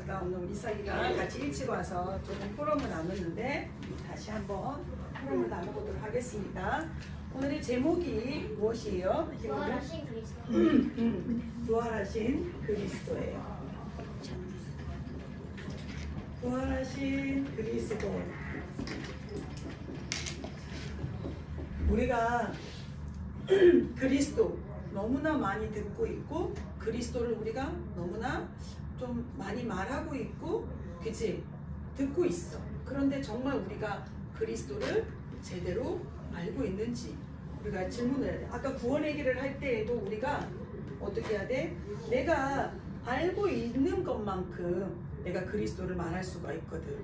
아까 오늘 이삭이가 같이 일찍 와서 조금 포럼을 나눴는데 다시 한번 포럼을 나눠보도록 하겠습니다. 오늘의 제목이 무엇이에요? 부활하신 그리스도. 부활하신 그리스도예요. 부활하신 그리스도. 우리가 그리스도 너무나 많이 듣고 있고 그리스도를 우리가 너무나 좀 많이 말하고 있고 그치? 듣고 있어. 그런데 정말 우리가 그리스도를 제대로 알고 있는지 우리가 질문을 해야 돼. 아까 구원 얘기를 할 때에도 우리가 어떻게 해야 돼? 내가 알고 있는 것만큼 내가 그리스도를 말할 수가 있거든.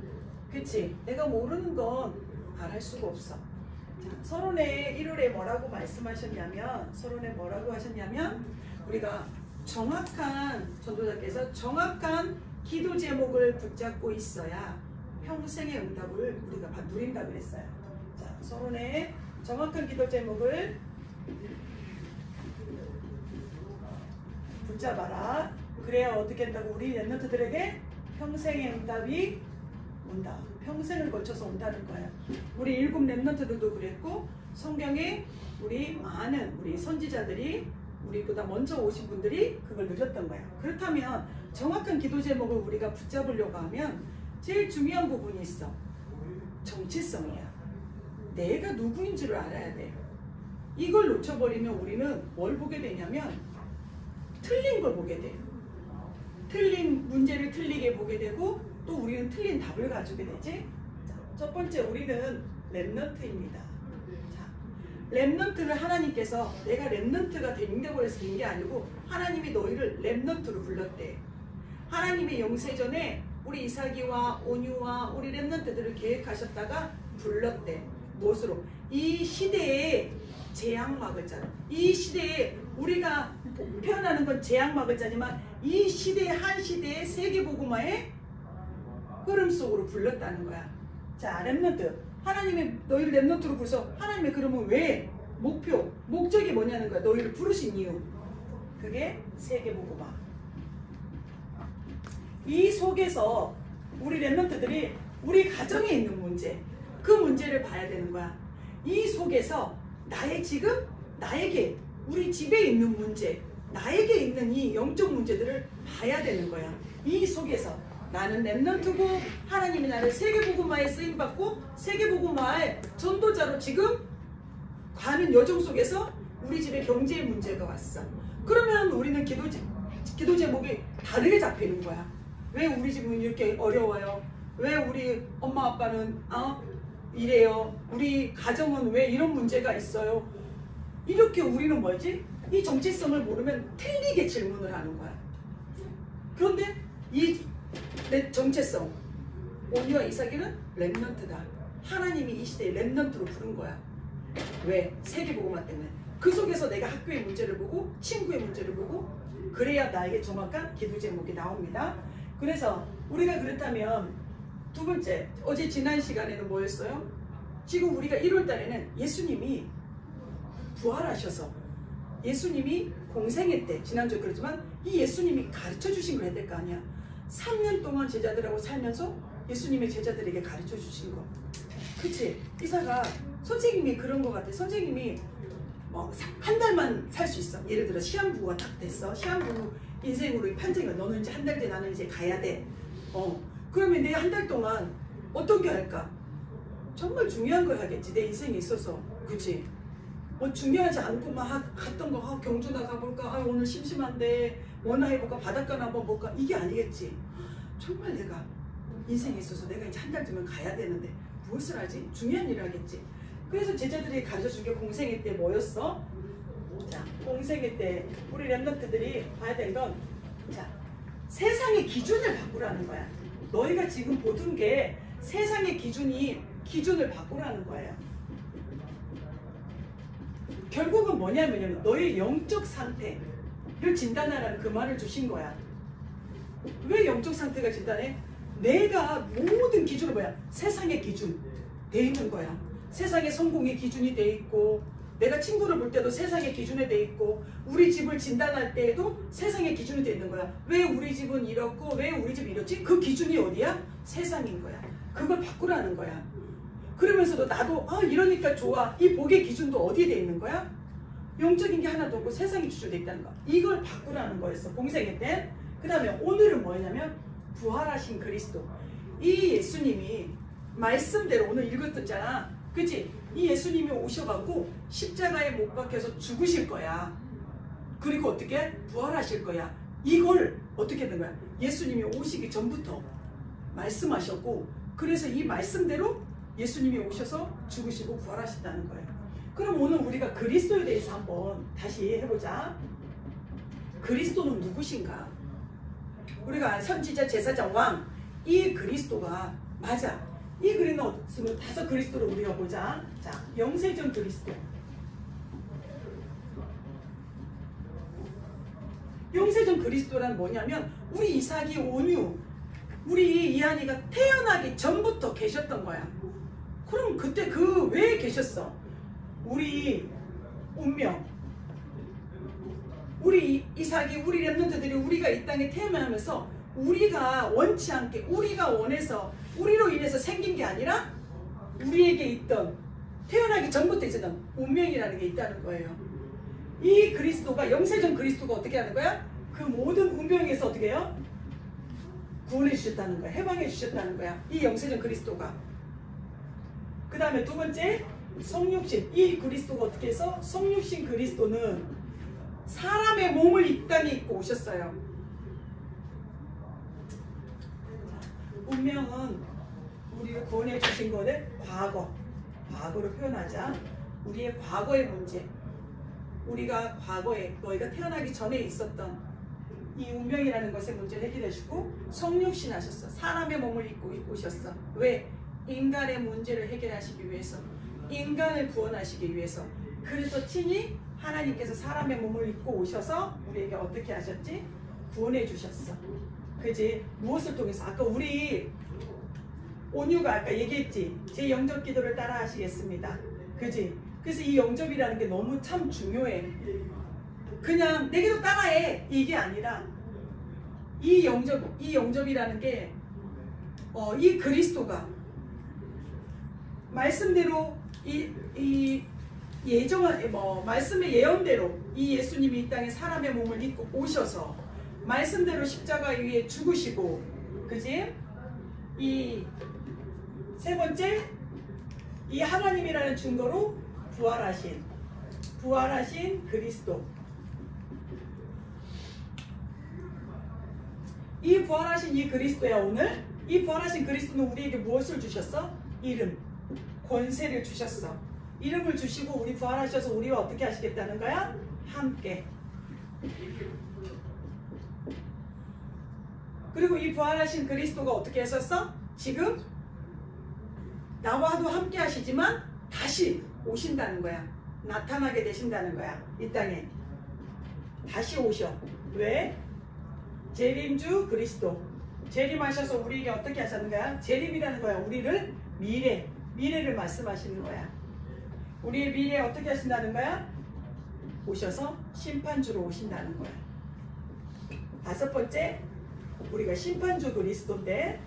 그치? 내가 모르는 건 말할 수가 없어. 자, 서론의 1월에 뭐라고 말씀하셨냐면 서론에 뭐라고 하셨냐면 우리가 정확한 전도자께서 정확한 기도 제목을 붙잡고 있어야 평생의 응답을 우리가 누린다 그랬어요. 자, 서론의 정확한 기도 제목을 붙잡아라. 그래야 어떻게 한다고? 우리 랩런트들에게 평생의 응답이 온다. 평생을 거쳐서 온다는 거야. 우리 7 랩런트들도 그랬고 성경에 우리 많은 우리 선지자들이 우리보다 먼저 오신 분들이 그걸 누렸던 거야. 그렇다면 정확한 기도 제목을 우리가 붙잡으려고 하면 제일 중요한 부분이 있어. 정체성이야. 내가 누구인 줄을 알아야 돼. 이걸 놓쳐버리면 우리는 뭘 보게 되냐면 틀린 걸 보게 돼. 틀린 문제를 틀리게 보게 되고 또 우리는 틀린 답을 가지게 되지. 자, 첫 번째 우리는 랩넌트입니다. 랩넌트를 하나님께서 내가 랩넌트가 된다고 해서 된 게 아니고 하나님이 너희를 랩넌트로 불렀대. 하나님의 영세전에 우리 이삭이와 온유와 우리 랩넌트들을 계획하셨다가 불렀대. 무엇으로? 이 시대에 재앙 막을 자로. 이 시대에 우리가 표현하는 건 재앙 막을 자지만 이 시대의 한 시대의 세계복음화의 흐름 속으로 불렀다는 거야. 자, 랩넌트. 하나님이 너희를 랩넌트로 부르셔. 하나님이 그러면 왜? 목적이 뭐냐는 거야. 너희를 부르신 이유. 그게 세계복음화. 이 속에서 우리 랩넌트들이 우리 가정에 있는 문제, 그 문제를 봐야 되는 거야. 이 속에서 나에게 우리 집에 있는 문제, 나에게 있는 이 영적 문제들을 봐야 되는 거야. 이 속에서 나는 랩넌트고 하나님이 나를 세계복음화에 쓰임받고 세계복음화의 전도자로 지금 가는 여정 속에서 우리 집에 경제의 문제가 왔어. 그러면 우리는 기도 제목이 다르게 잡히는 거야. 왜 우리 집은 이렇게 어려워요? 왜 우리 엄마 아빠는 이래요? 우리 가정은 왜 이런 문제가 있어요? 이렇게 우리는 뭐지? 이 정체성을 모르면 틀리게 질문을 하는 거야. 그런데 내 정체성, 온유와 이삭이는 랩넌트다. 하나님이 이 시대에 랩넌트로 부른 거야. 왜? 세계복음화 때문에. 그 속에서 내가 학교의 문제를 보고 친구의 문제를 보고 그래야 나에게 정확한 기도 제목이 나옵니다. 그래서 우리가 그렇다면 두 번째, 어제 지난 시간에는 뭐였어요? 지금 우리가 1월 달에는 예수님이 부활하셔서 예수님이 공생애 때, 지난주에 그랬지만 이 예수님이 가르쳐 주신 걸 해야 될 거 아니야. 3년 동안 제자들하고 살면서 예수님의 제자들에게 가르쳐 주신 거. 그치? 이사가 선생님이 그런 거 같아. 선생님이 한 달만 살 수 있어. 예를 들어 시한부가 딱 됐어. 시한부 인생으로 판정이야. 너는 이제 한 달 뒤에 나는 이제 가야 돼. 그러면 내 한 달 동안 어떤 게 할까? 정말 중요한 걸 하겠지. 내 인생에 있어서. 그치? 중요하지 않고 막 갔던 거 경주나 가볼까? 오늘 심심한데 뭐나 해볼까? 바닷가나 한번 볼까? 이게 아니겠지. 정말 내가 인생에 있어서 내가 이제 한 달 뒤면 가야 되는데 무엇을 하지? 중요한 일을 하겠지. 그래서 제자들이 가르쳐준 게 공생애 때 뭐였어? 자, 공생애 때 우리 랩런트들이 봐야 될 건 자, 세상의 기준을 바꾸라는 거야. 너희가 지금 보던 게 세상의 기준을 바꾸라는 거예요. 결국은 뭐냐면요, 너의 영적 상태를 진단하라는 그 말을 주신 거야. 왜 영적 상태가 진단해? 내가 모든 기준은 뭐야? 세상의 기준 돼 있는 거야. 세상의 성공의 기준이 돼 있고 내가 친구를 볼 때도 세상의 기준에 돼 있고 우리 집을 진단할 때에도 세상의 기준이 돼 있는 거야. 왜 우리 집은 이렇고 왜 우리 집이 이렇지? 그 기준이 어디야? 세상인 거야. 그걸 바꾸라는 거야. 그러면서도 나도 이러니까 좋아. 이 복의 기준도 어디에 돼 있는 거야? 영적인 게 하나도 없고 세상이 기준돼 있다는 거. 이걸 바꾸라는 거였어. 공생애 때. 그 다음에 오늘은 뭐냐면 부활하신 그리스도. 이 예수님이 말씀대로 오늘 읽었잖아. 그치? 이 예수님이 오셔가지고 십자가에 못 박혀서 죽으실 거야. 그리고 어떻게? 부활하실 거야. 이걸 어떻게 된 거야? 예수님이 오시기 전부터 말씀하셨고, 그래서 이 말씀대로 예수님이 오셔서 죽으시고 부활하신다는 거예요. 그럼 오늘 우리가 그리스도에 대해서 한번 다시 해보자. 그리스도는 누구신가? 우리가 선지자, 제사장, 왕, 이 그리스도가 맞아. 이 그리스도는 다섯 그리스도를 우리가 보자. 자, 영세전 그리스도. 영세전 그리스도란 뭐냐면 우리 이삭이 온유, 우리 이한이가 태어나기 전부터 계셨던 거야. 그럼 그때 그 왜 계셨어? 우리 운명, 우리 이삭이, 우리 렘넌트들이 우리가 이 땅에 태어나면서 우리가 원치 않게, 우리가 원해서, 우리로 인해서 생긴 게 아니라 우리에게 있던, 태어나기 전부터 있었던 운명이라는 게 있다는 거예요. 이 그리스도가, 영세전 그리스도가 어떻게 하는 거야? 그 모든 운명에서 어떻게 해요? 구원해 주셨다는 거야. 해방해 주셨다는 거야. 이 영세전 그리스도가. 그 다음에 두 번째, 성육신. 이 그리스도가 어떻게 해서? 성육신 그리스도는 사람의 몸을 이 땅에 입고 오셨어요. 운명은 우리를 구원해 주신 거는 과거로 표현하자. 우리의 과거의 문제, 우리가 과거에 너희가 태어나기 전에 있었던 이 운명이라는 것의 문제를 해결해 주고, 성육신 하셨어. 사람의 몸을 입고 오셨어. 왜? 인간의 문제를 해결하시기 위해서, 인간을 구원하시기 위해서. 그래서 친히 하나님께서 사람의 몸을 입고 오셔서 우리에게 어떻게 하셨지? 구원해 주셨어. 그지? 무엇을 통해서? 아까 우리 온유가 아까 얘기했지. 제 영접 기도를 따라 하시겠습니다. 그지? 그래서 이 영접이라는 게 너무 참 중요해. 그냥 내게도 따라해 이게 아니라 이 영접이라는 게 이 그리스도가 말씀대로 이 예정한 말씀의 예언대로 이 예수님이 이 땅에 사람의 몸을 입고 오셔서 말씀대로 십자가 위에 죽으시고, 그지? 이 세 번째, 이 하나님이라는 증거로 부활하신 그리스도. 이 부활하신 이 그리스도야. 오늘 이 부활하신 그리스도는 우리에게 무엇을 주셨어? 이름, 권세를 주셨어. 이름을 주시고 우리 부활하셔서 우리와 어떻게 하시겠다는 거야? 함께. 그리고 이 부활하신 그리스도가 어떻게 했었어? 지금 나와도 함께 하시지만 다시 오신다는 거야. 나타나게 되신다는 거야. 이 땅에 다시 오셔. 왜? 재림주 그리스도. 재림하셔서 우리에게 어떻게 하시는 거야? 재림이라는 거야. 우리를 미래를 말씀하시는 거야. 우리의 미래에 어떻게 하신다는 거야? 오셔서 심판주로 오신다는 거야. 다섯 번째, 우리가 심판주 그리스도인데,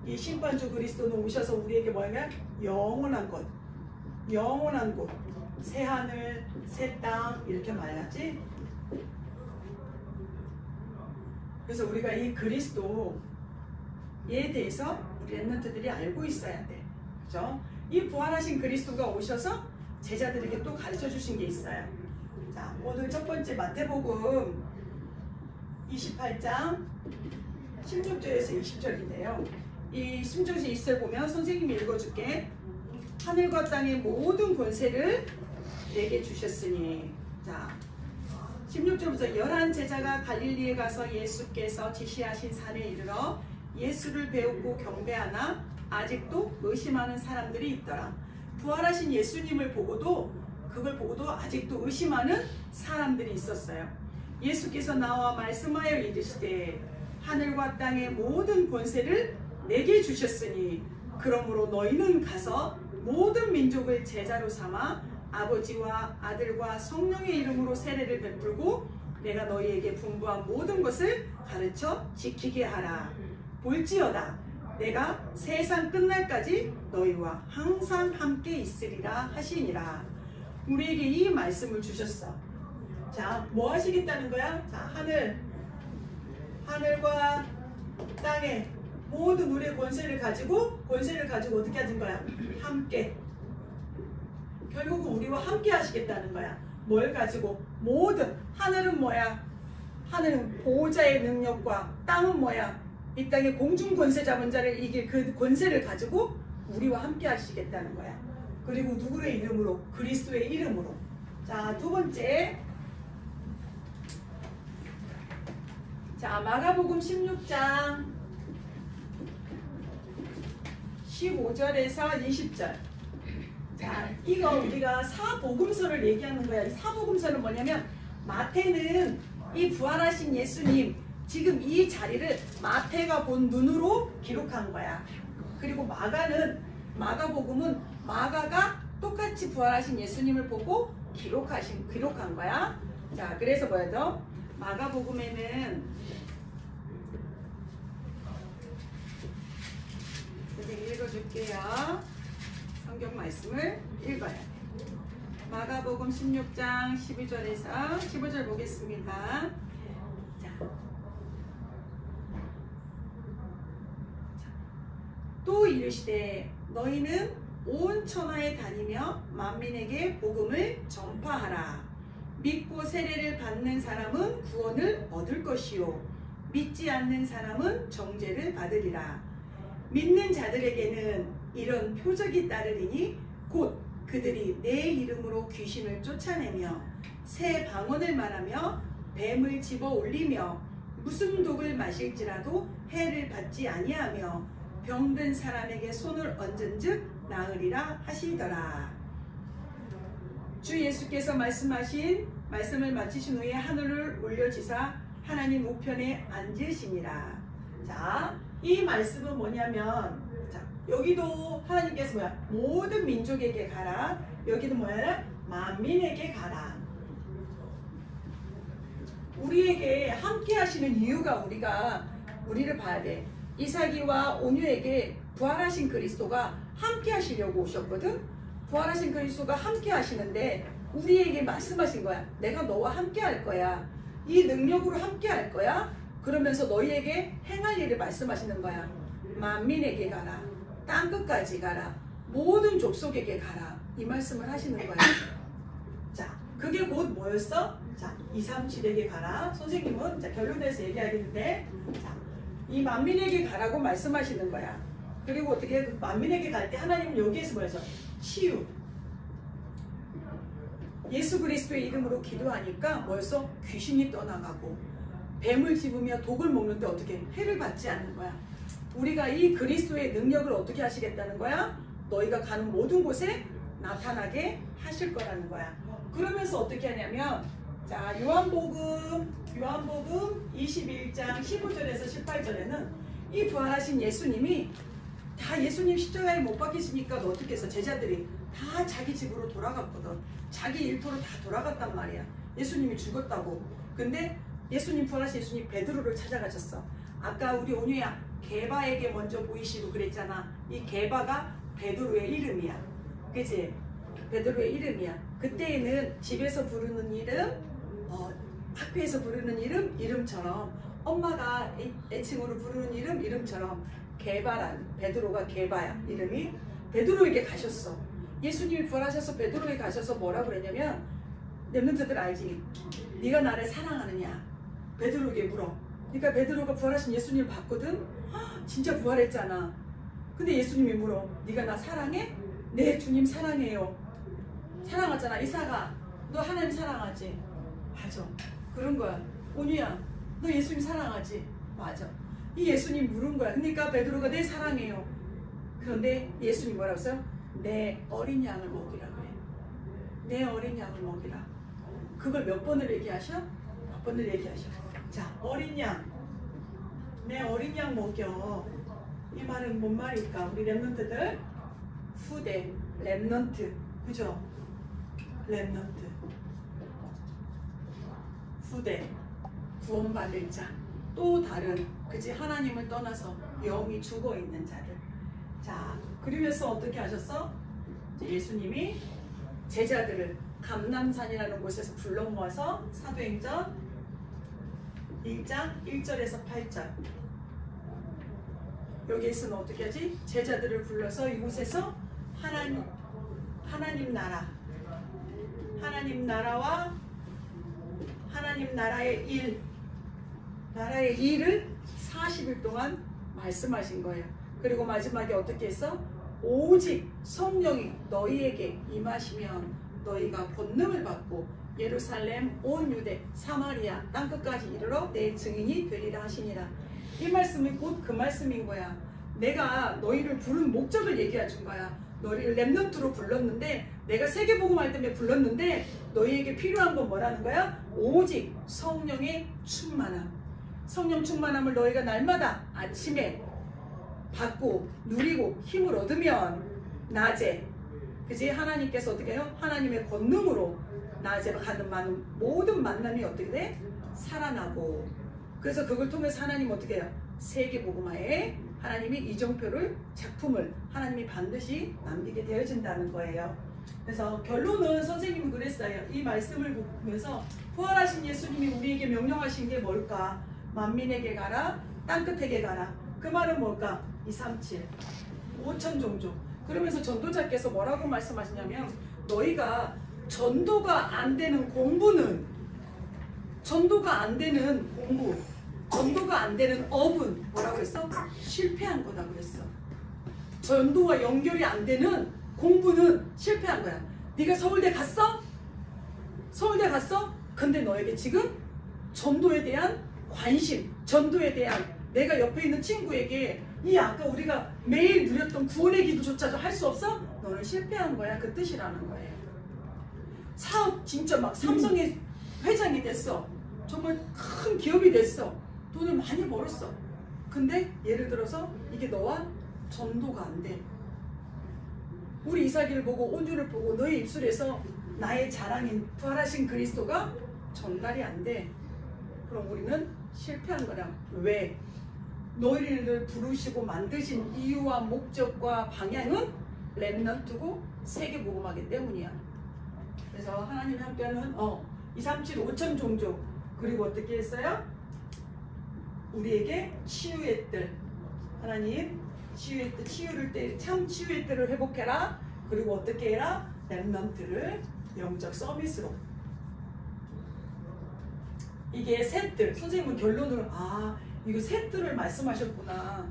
이 심판주 그리스도는 오셔서 우리에게 뭐냐면 영원한 곳, 새 하늘, 새 땅 이렇게 말하지. 그래서 우리가 이 그리스도에 대해서 우리 렘넌트들이 알고 있어야 돼. 그죠? 이 부활하신 그리스도가 오셔서 제자들에게 또 가르쳐 주신 게 있어요. 자, 오늘 첫 번째 마태복음 28장 16절에서 20절인데요. 이 16절에서 20절 보면 선생님이 읽어줄게. 하늘과 땅의 모든 권세를 내게 주셨으니. 자, 16절부터 11 제자가 갈릴리에 가서 예수께서 지시하신 산에 이르러 예수를 배우고 경배하나 아직도 의심하는 사람들이 있더라. 부활하신 예수님을 보고도, 그걸 보고도 아직도 의심하는 사람들이 있었어요. 예수께서 나와 말씀하여 이르시되 하늘과 땅의 모든 권세를 내게 주셨으니 그러므로 너희는 가서 모든 민족을 제자로 삼아 아버지와 아들과 성령의 이름으로 세례를 베풀고 내가 너희에게 분부한 모든 것을 가르쳐 지키게 하라. 볼지어다 내가 세상 끝날까지 너희와 항상 함께 있으리라 하시니라. 우리에게 이 말씀을 주셨어. 자, 뭐 하시겠다는 거야? 자, 하늘과 땅에 모든 우리의 권세를 가지고 어떻게 하는 거야? 함께. 결국은 우리와 함께 하시겠다는 거야. 뭘 가지고? 모든. 하늘은 뭐야? 하늘은 보호자의 능력과, 땅은 뭐야? 이 땅의 공중 권세 잡은 자를 이길 그 권세를 가지고 우리와 함께 하시겠다는 거야. 그리고 누구의 이름으로? 그리스도의 이름으로. 자, 두 번째. 자, 마가복음 16장 15절에서 20절. 자, 이거 우리가 사복음서를 얘기하는 거야. 이 사복음서는 뭐냐면 마태는 이 부활하신 예수님 지금 이 자리를 마태가 본 눈으로 기록한 거야. 그리고 마가복음은 마가가 똑같이 부활하신 예수님을 보고 기록한 거야. 자, 그래서 뭐예요? 마가복음에는 선생님 읽어줄게요. 성경 말씀을 읽어야 돼. 마가복음 16장 12절에서 15절 보겠습니다. 또 이르시되 너희는 온 천하에 다니며 만민에게 복음을 전파하라. 믿고 세례를 받는 사람은 구원을 얻을 것이요 믿지 않는 사람은 정죄를 받으리라. 믿는 자들에게는 이런 표적이 따르리니 곧 그들이 내 이름으로 귀신을 쫓아내며 새 방언을 말하며 뱀을 집어 올리며 무슨 독을 마실지라도 해를 받지 아니하며 병든 사람에게 손을 얹은즉 나으리라 하시더라. 주 예수께서 말씀을 마치신 후에 하늘을 올려지사 하나님 우편에 앉으시니라. 자, 이 말씀은 뭐냐면, 자, 여기도 하나님께서 뭐야? 모든 민족에게 가라. 여기도 뭐야? 만민에게 가라. 우리에게 함께 하시는 이유가 우리를 봐야 돼. 이삭이와 온유에게 부활하신 그리스도가 함께 하시려고 오셨거든. 부활하신 그리스도가 함께 하시는데 우리에게 말씀하신 거야. 내가 너와 함께 할 거야. 이 능력으로 함께 할 거야. 그러면서 너희에게 행할 일을 말씀하시는 거야. 만민에게 가라. 땅끝까지 가라. 모든 족속에게 가라. 이 말씀을 하시는 거야. 자, 그게 곧 뭐였어? 자, 237에게 가라. 선생님은 자, 결론에서 얘기하겠는데, 자, 이 만민에게 가라고 말씀하시는 거야. 그리고 어떻게 만민에게 갈 때 하나님은 여기에서 뭐였어? 치유. 예수 그리스도의 이름으로 기도하니까 뭐였어? 귀신이 떠나가고 뱀을 집으며 독을 먹는데 어떻게 해를 받지 않는 거야. 우리가 이 그리스도의 능력을 어떻게 하시겠다는 거야? 너희가 가는 모든 곳에 나타나게 하실 거라는 거야. 그러면서 어떻게 하냐면, 자, 요한복음 21장 15절에서 18절에는 이 부활하신 예수님이 다 예수님 십자가에 못 박히시니까 어떻게 해서 제자들이 다 자기 집으로 돌아갔거든. 자기 일터로 다 돌아갔단 말이야. 예수님이 죽었다고. 근데 예수님 부활하신 예수님 베드로를 찾아가셨어. 아까 우리 온유야 게바에게 먼저 보이시고 그랬잖아. 이 게바가 베드로의 이름이야. 그치? 베드로의 이름이야. 그때에는 집에서 부르는 이름, 학교에서 부르는 이름처럼 엄마가 애칭으로 부르는 이름처럼 게바란 베드로가 게바야. 이름이 베드로에게 가셨어. 예수님이 부활하셔서 베드로에게 가셔서 뭐라고 그랬냐면, 렘넌트들 알지? 네가 나를 사랑하느냐? 베드로에게 물어. 그러니까 베드로가 부활하신 예수님을 봤거든. 진짜 부활했잖아. 근데 예수님이 물어. 네가 나 사랑해? 네, 주님 사랑해요. 사랑하잖아. 이삭아, 너 하나님 사랑하지? 맞아. 그런 거야. 온유야, 너 예수님 사랑하지? 맞아. 이 예수님 물은 거야. 그러니까 베드로가 네 사랑해요. 그런데 예수님 뭐라고 했어요? 내 어린 양을 먹이라 그래. 내 어린 양을 먹이라. 그걸 몇 번을 얘기하셔? 몇 번을 얘기하셔. 자, 어린 양. 내 어린 양 먹여. 이 말은 뭔 말일까? 우리 렘넌트들 후대, 렘넌트, 그죠? 렘넌트, 후대, 구원받을 자, 또 다른 그지 하나님을 떠나서 영이 죽어 있는 자들. 자, 그러면서 어떻게 하셨어? 예수님이 제자들을 감람산이라는 곳에서 불러 모아서 사도행전 1장 1절에서 8절, 여기에서는 어떻게 하지? 제자들을 불러서 이곳에서 하나님 나라와 하나님 나라의 일을 40일 동안 말씀하신 거예요. 그리고 마지막에 어떻게 했어? 오직 성령이 너희에게 임하시면 너희가 권능을 받고 예루살렘 온 유대 사마리아 땅끝까지 이르러 내 증인이 되리라 하시니라. 이 말씀이 곧 그 말씀인 거야. 내가 너희를 부른 목적을 얘기해 준 거야. 너희를 렘넌트로 불렀는데, 내가 세계복음할 때문에 불렀는데, 너희에게 필요한 건 뭐라는 거야? 오직 성령의 충만함. 성령 충만함을 너희가 날마다 아침에 받고 누리고 힘을 얻으면 낮에, 그지? 하나님께서 어떻게 해요? 하나님의 권능으로 낮에 가는 많은 모든 만남이 어떻게 돼? 살아나고. 그래서 그걸 통해서 하나님 어떻게 해요? 세계복음화에 하나님이 이정표를, 작품을 하나님이 반드시 남기게 되어진다는 거예요. 그래서 결론은 선생님은 그랬어요. 이 말씀을 보면서 부활하신 예수님이 우리에게 명령하신 게 뭘까? 만민에게 가라, 땅끝에게 가라. 그 말은 뭘까? 237 5천 종족. 그러면서 전도자께서 뭐라고 말씀하시냐면, 너희가 전도가 안 되는 공부는, 전도가 안 되는 공부, 전도가 안 되는 업은 뭐라고 했어? 실패한 거다 그랬어. 전도와 연결이 안 되는 공부는 실패한 거야. 네가 서울대 갔어? 서울대 갔어? 근데 너에게 지금 전도에 대한 관심, 전도에 대한, 내가 옆에 있는 친구에게 이 아까 우리가 매일 누렸던 구원의 기도조차도 할 수 없어? 너는 실패한 거야. 그 뜻이라는 거예요. 사업 진짜 막 삼성의 회장이 됐어. 정말 큰 기업이 됐어. 돈을 많이 벌었어. 근데 예를 들어서 이게 너와 전도가 안 돼. 우리 이삭이를 보고 온유를 보고 너의 입술에서 나의 자랑인 부활하신 그리스도가 전달이 안 돼. 그럼 우리는 실패한 거야. 왜? 너희를 부르시고 만드신 이유와 목적과 방향은 렘넌트고 세계복음화기 때문이야. 그래서 하나님 함께하는 237 5천 종족, 그리고 어떻게 했어요? 우리에게 치유의 뜰, 하나님 치유의 뜰, 참 치유의 뜰을 회복해라. 그리고 어떻게 해라? 렘넌트를 영적 서밋으로. 이게 새 뜰. 선생님은 결론을 이거 새 뜰을 말씀하셨구나.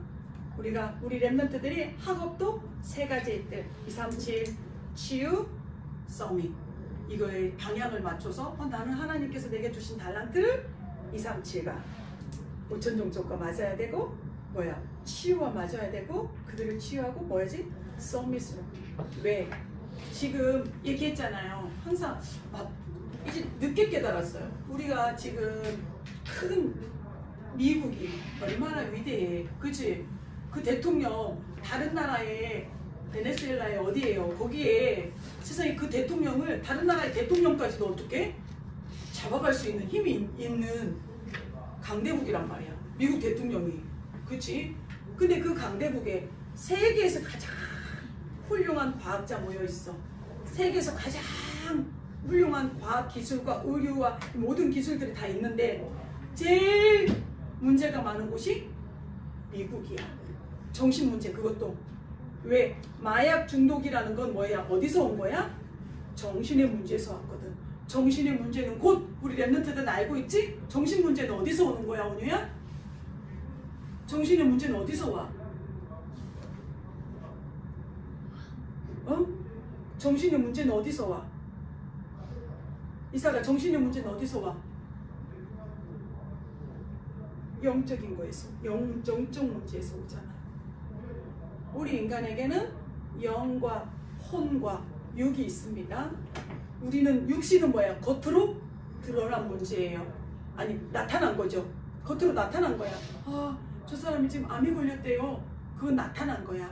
우리 렘넌트들이 학업도 세 가지의 뜰, 237 치유 서밋, 이거의 방향을 맞춰서 나는 하나님께서 내게 주신 달란트를 237과 5천 종족과 맞아야 되고, 치유와 맞아야 되고, 그들을 치유하고 뭐야지? 서밋으로. 왜? 지금 얘기했잖아요. 항상 이제 늦게 깨달았어요. 우리가 지금 큰 미국이 얼마나 위대해. 그치? 그 대통령 다른 나라에, 베네수엘라에 어디에요? 거기에 세상에 그 대통령을, 다른 나라의 대통령까지도 어떻게 잡아갈 수 있는 힘이 있는 강대국이란 말이야. 미국 대통령이. 그치? 근데 그 강대국에 세계에서 가장 훌륭한 과학자 모여 있어. 세계에서 가장 훌륭한 과학 기술과 의료와 모든 기술들이 다 있는데 제일 문제가 많은 곳이 미국이야. 정신 문제. 그것도 왜? 마약 중독이라는 건 뭐야? 어디서 온 거야? 정신의 문제에서 왔거든. 정신의 문제는 곧 우리 렘넌트들은 알고 있지? 정신 문제는 어디서 오는 거야, 온유야? 정신의 문제는 어디서 와? 정신의 문제는 어디서 와? 이사가, 정신의 문제는 어디서 와? 영적인 거에서, 영적 문제에서 오잖아. 우리 인간에게는 영과 혼과 육이 있습니다. 우리는 육신은 뭐야? 겉으로 드러난 문제예요. 아니, 나타난 거죠. 겉으로 나타난 거야. 저 사람이 지금 암이 걸렸대요. 그건 나타난 거야.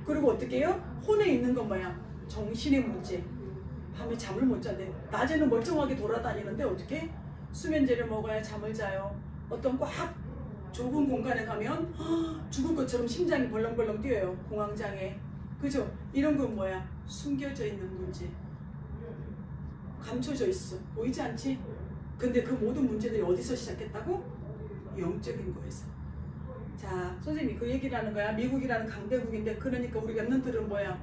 그리고 어떻게 해요? 혼에 있는 건 뭐야? 정신의 문제. 밤에 잠을 못 잔대. 낮에는 멀쩡하게 돌아다니는데 어떻게? 수면제를 먹어야 잠을 자요. 어떤 꽉 좁은 공간에 가면 죽을 것처럼 심장이 벌렁벌렁 뛰어요. 공황장애. 그죠? 이런 건 뭐야? 숨겨져 있는 문제. 감춰져 있어. 보이지 않지? 근데 그 모든 문제들이 어디서 시작했다고? 영적인 거에서. 자, 선생님이 그 얘기를 하는 거야. 미국이라는 강대국인데, 그러니까 우리 랩런트들은 뭐야?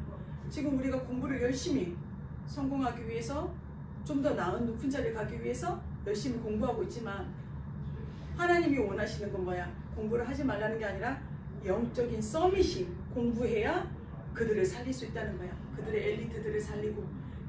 지금 우리가 공부를 열심히 성공하기 위해서, 좀 더 나은 높은 자리에 가기 위해서 열심히 공부하고 있지만, 하나님이 원하시는 건 뭐야? 공부를 하지 말라는 게 아니라 영적인 서밋이 공부해야 그들을 살릴 수 있다는 거야. 그들의 엘리트들을 살리고,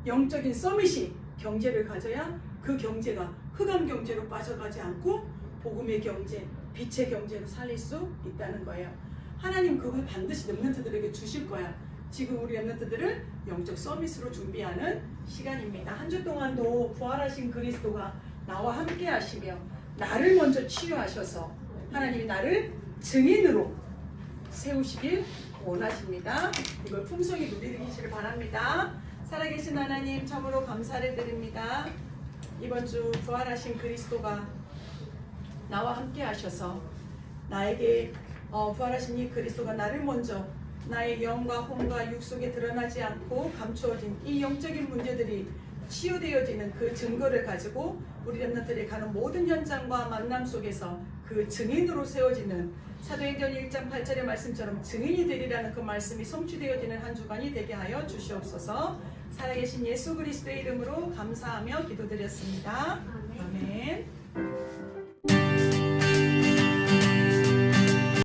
영적인 서밋이 경제를 가져야 그 경제가 흑암 경제로 빠져가지 않고 복음의 경제, 빛의 경제로 살릴 수 있다는 거예요. 하나님 그걸 반드시 렘넌트들에게 주실 거야. 지금 우리 렘넌트들을 영적 서밋으로 준비하는 시간입니다. 한 주 동안도 부활하신 그리스도가 나와 함께 하시며 나를 먼저 치유하셔서 하나님이 나를 증인으로 세우시길 원하십니다. 이걸 풍성히 누리시길 바랍니다. 살아계신 하나님 참으로 감사를 드립니다. 이번 주 부활하신 그리스도가 나와 함께 하셔서 나에게 부활하신 이 그리스도가 나를 먼저 나의 영과 혼과 육 속에 드러나지 않고 감추어진 이 영적인 문제들이 치유되어지는 그 증거를 가지고 우리 렘넌트들이 가는 모든 현장과 만남 속에서 그 증인으로 세워지는 사도행전 1장 8절의 말씀처럼 증인이 되리라는 그 말씀이 성취되어지는 한 주간이 되게 하여 주시옵소서. 살아계신 예수 그리스도의 이름으로 감사하며 기도드렸습니다. 아멘.